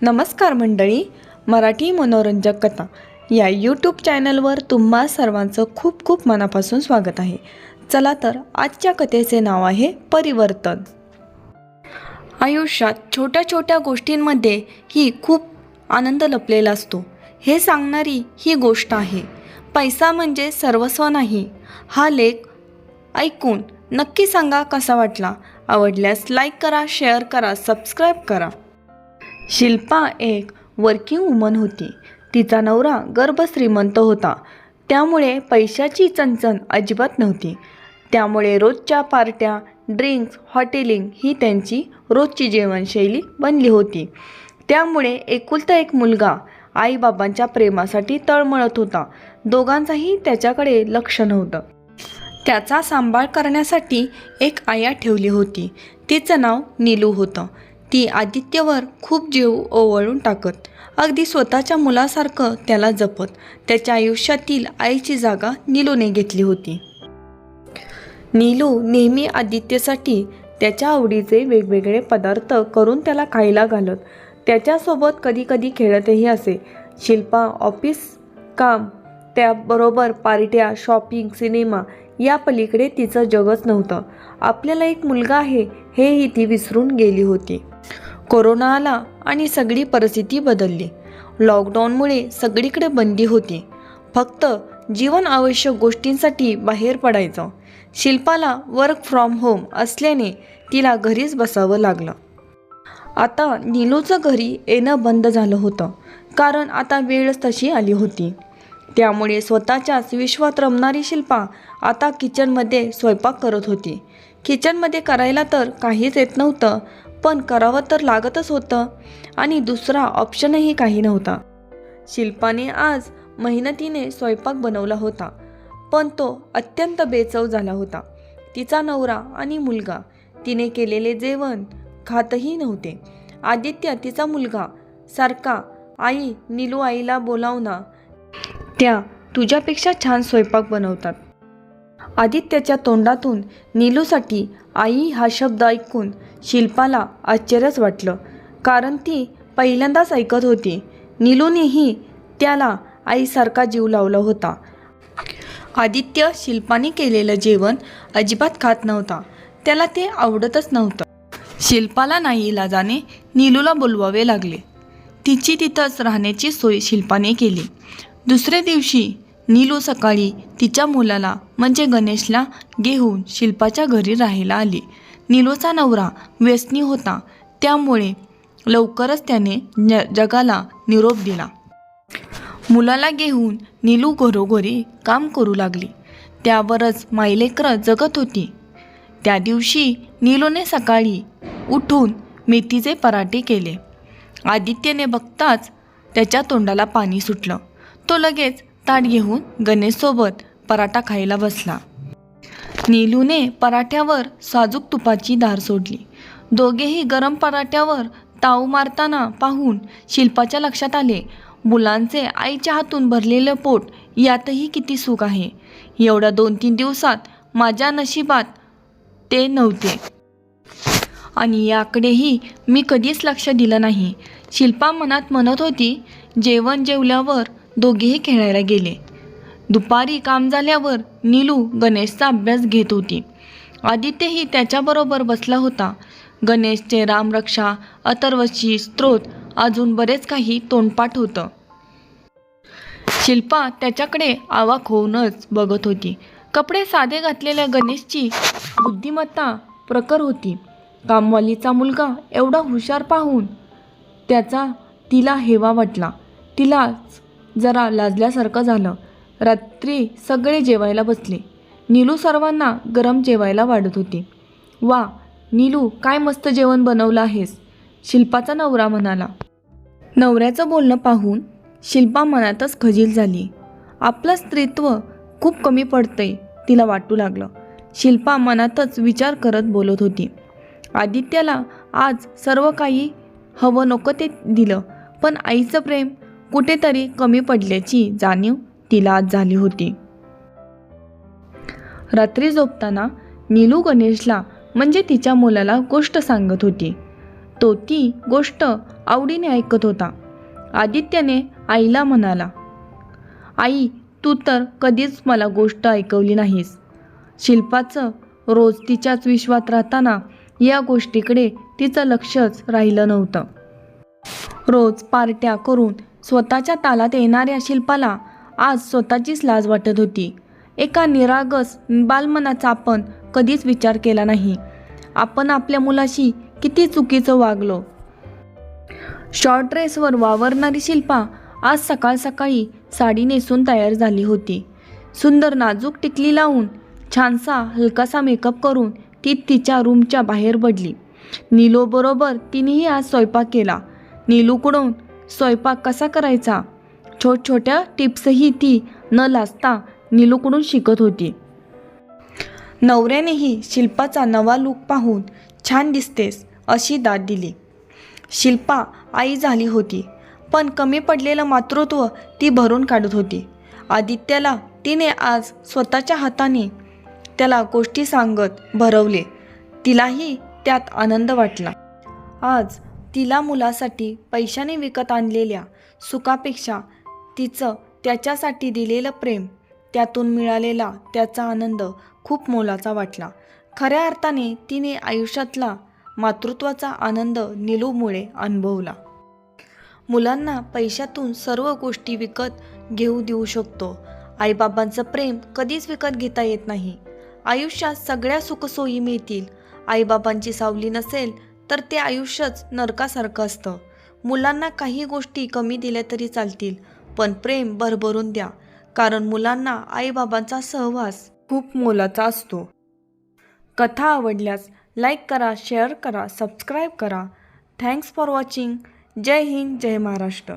नमस्कार मंडळी, मराठी मनोरंजक कथा या यूट्यूब चॅनलवर तुम्हा सर्वांचं खूप खूप मनापासून स्वागत आहे. चला तर आजच्या कथेचे नाव आहे परिवर्तन. आयुष्यात छोट्या छोट्या गोष्टींमध्ये ही खूप आनंद लपलेला असतो हे सांगणारी ही गोष्ट आहे. पैसा म्हणजे सर्वस्व नाही. हा लेख ऐकून नक्की सांगा कसा वाटला. आवडल्यास लाईक करा, शेअर करा, सबस्क्राईब करा. शिल्पा एक वर्किंग वुमन होती. तिचा नवरा गर्भश्रीमंत होता, त्यामुळे पैशाची चणचण अजिबात नव्हती. त्यामुळे रोजच्या पार्ट्या, ड्रिंक्स, हॉटेलिंग ही त्यांची रोजची जीवनशैली बनली होती. त्यामुळे एकुलता एक मुलगा आईबाबांच्या प्रेमासाठी तळमळत होता. दोघांचाही त्याच्याकडे लक्ष नव्हतं. त्याचा सांभाळ करण्यासाठी एक आया ठेवली होती. तिचं नाव नीलू होतं. ती आदित्यवर खूप जीव ओवाळून टाकत, अगदी स्वतःच्या मुलासारखं त्याला जपत. त्याच्या आयुष्यातील आईची जागा नीलूने घेतली होती. नीलू नेहमी आदित्यसाठी त्याच्या आवडीचे वेगवेगळे पदार्थ करून त्याला खायला घालत. त्याच्यासोबत कधी कधी खेळतही असे. शिल्पा ऑफिस काम, त्याबरोबर पार्ट्या, शॉपिंग, सिनेमा या पलीकडे तिचं जगच नव्हतं. आपल्याला एक मुलगा आहे हेही ती विसरून गेली होती. कोरोना आला आणि सगळी परिस्थिती बदलली. लॉकडाऊनमुळे सगळीकडे बंदी होती. फक्त जीवन आवश्यक गोष्टींसाठी बाहेर पडायचं. शिल्पाला वर्क फ्रॉम होम असल्याने तिला घरीच बसावं लागलं. आता नीलूचं घरी येणं बंद झालं होतं, कारण आता वेळच तशी आली होती. त्यामुळे स्वतःच्याच विश्वात रमणारी शिल्पा आता किचनमध्ये स्वयंपाक करत होती. किचनमध्ये करायला तर काहीच येत नव्हतं, पण करावं तर लागतच होतं आणि दुसरा ऑप्शनही काही नव्हता. शिल्पाने आज मेहनतीने स्वयंपाक बनवला होता, पण तो अत्यंत बेचव झाला होता. तिचा नवरा आणि मुलगा तिने केलेले जेवण खातही नव्हते. आदित्य, तिचा मुलगा, सारखा आई, नीलू आईला बोलाव ना, त्या तुझ्यापेक्षा छान स्वयंपाक बनवतात. आदित्यच्या तोंडातून नीलूसाठी आई हा शब्द ऐकून शिल्पाला आश्चर्यच वाटलं, कारण ती पहिल्यांदाच ऐकत होती. नीलूनेही त्याला आईसारखा जीव लावला होता. आदित्य शिल्पाने केलेलं जेवण अजिबात खात नव्हता. त्याला ते आवडतच नव्हतं. शिल्पाला नाईलाजाने नीलूला बोलवावे लागले. तिची तिथंच राहण्याची सोय शिल्पाने केली. दुसऱ्या दिवशी नीलू सकाळी तिच्या मुलाला म्हणजे गणेशला घेऊन शिल्पाच्या घरी राहायला आली. नीलूचा नवरा व्यसनी होता, त्यामुळे लवकरच त्याने जगाला निरोप दिला. मुलाला घेऊन नीलू घरोघरी काम करू लागली. त्यावरच मायलेकरं जगत होती. त्या दिवशी नीलूने सकाळी उठून मेथीचे पराठे केले. आदित्यने बघताच त्याच्या तोंडाला पाणी सुटलं. तो लगेच ताट घेऊन गणेशसोबत पराठा खायला बसला. नीलूने पराठ्यावर साजूक तुपाची धार सोडली. दोघेही गरम पराठ्यावर ताव मारताना पाहून शिल्पाच्या लक्षात आले, मुलांचे आईच्या हातून भरलेलं पोट यातही किती सुख आहे. एवढ्या 2-3 दिवसात माझ्या नशिबात ते नव्हते आणि याकडेही मी कधीच लक्ष दिलं नाही. शिल्पा मनात म्हणत होती. जेवण जेवल्यावर दोघेही खेळायला गेले. दुपारी काम झाल्यावर नीलू गणेशचा अभ्यास घेत होती. आदित्यही त्याच्याबरोबर बसला होता. गणेशचे रामरक्षा, अथर्वशी स्तोत्र, अजून बरेच काही तोंडपाठ होतं. शिल्पा त्याच्याकडे अवाक होऊनच बघत होती. कपडे साधे घातलेल्या गणेशची बुद्धिमत्ता प्रखर होती. कामवालीचा मुलगा एवढा हुशार पाहून त्याचा तिला हेवा वाटला. तिलाच जरा लाजल्यासारखं झालं. रात्री सगळे जेवायला बसले. नीलू सर्वांना गरम जेवायला वाढत होती. वा नीलू, काय मस्त जेवण बनवलं आहेस, शिल्पाचा नवरा म्हणाला. नवऱ्याचं बोलणं पाहून शिल्पा मनातच खजील झाली. आपलं स्त्रीत्व खूप कमी पडतंय तिला वाटू लागलं. शिल्पा मनातच विचार करत बोलत होती. आदित्यला आज सर्व काही हवं नको ते दिलं, पण आईचं प्रेम कुठेतरी कमी पडल्याची जाणीव तिला आज झाली होती. रात्री झोपताना नीलू गणेशला म्हणजे तिच्या मुलाला गोष्ट सांगत होती. तो ती गोष्ट आवडीने ऐकत होता. आदित्यने आईला म्हणाला, आई, तू तर कधीच मला गोष्ट ऐकवली नाहीस. शिल्पाचं रोज तिच्याच विश्वात राहताना या गोष्टीकडे तिचं लक्षच राहिलं नव्हतं. रोज पार्ट्या करून स्वतःच्या तालात येणाऱ्या शिल्पाला आज स्वतःचीच लाज वाटत होती. एका निरागस बालमनाचा आपण कधीच विचार केला नाही. आपण आपल्या मुलाशी किती चुकीचं वागलो. शॉर्ट ड्रेसवर वावरणारी शिल्पा आज सकाळ सकाळी साडी नेसून तयार झाली होती. सुंदर नाजूक टिकली लावून छानसा हलकासा मेकअप करून ती तिच्या रूमच्या बाहेर पडली. नीलूबरोबर तिनेही आज स्वयंपाक केला. नीलूकडून स्वयंपाक कसा करायचा छोट्या टिप्सही ती न लाजता नीलूकडून शिकत होती. नवऱ्यानेही शिल्पाचा नवा लूक पाहून छान दिसतेस अशी दाद दिली. शिल्पा आई झाली होती, पण कमी पडलेलं मातृत्व ती भरून काढत होती. आदित्याला तिने आज स्वतःच्या हाताने त्याला गोष्टी सांगत भरवले. तिलाही त्यात आनंद वाटला. आज तिला मुलासाठी पैशाने विकत आणलेल्या सुखापेक्षा तिचं त्याच्यासाठी दिलेलं प्रेम, त्यातून मिळालेला त्याचा आनंद खूप मोलाचा वाटला. खऱ्या अर्थाने तिने आयुष्यातला मातृत्वाचा आनंद नीलूमुळे अनुभवला. मुलांना पैशातून सर्व गोष्टी विकत घेऊ देऊ शकतो. आईबाबांचं प्रेम कधीच विकत घेता येत नाही. आयुष्यात सगळ्या सुखसोयी मिळतील, आईबाबांची सावली नसेल तर ते आयुष्यच नरकासारखं असतं. मुलांना काही गोष्टी कमी दिल्या तरी चालतील, पण प्रेम भरभरून द्या, कारण मुलांना आईबाबांचा सहवास खूप मोलाचा असतो. कथा आवडल्यास लाईक करा, शेअर करा, सबस्क्राईब करा. Thanks for watching. जय हिंद, जय महाराष्ट्र.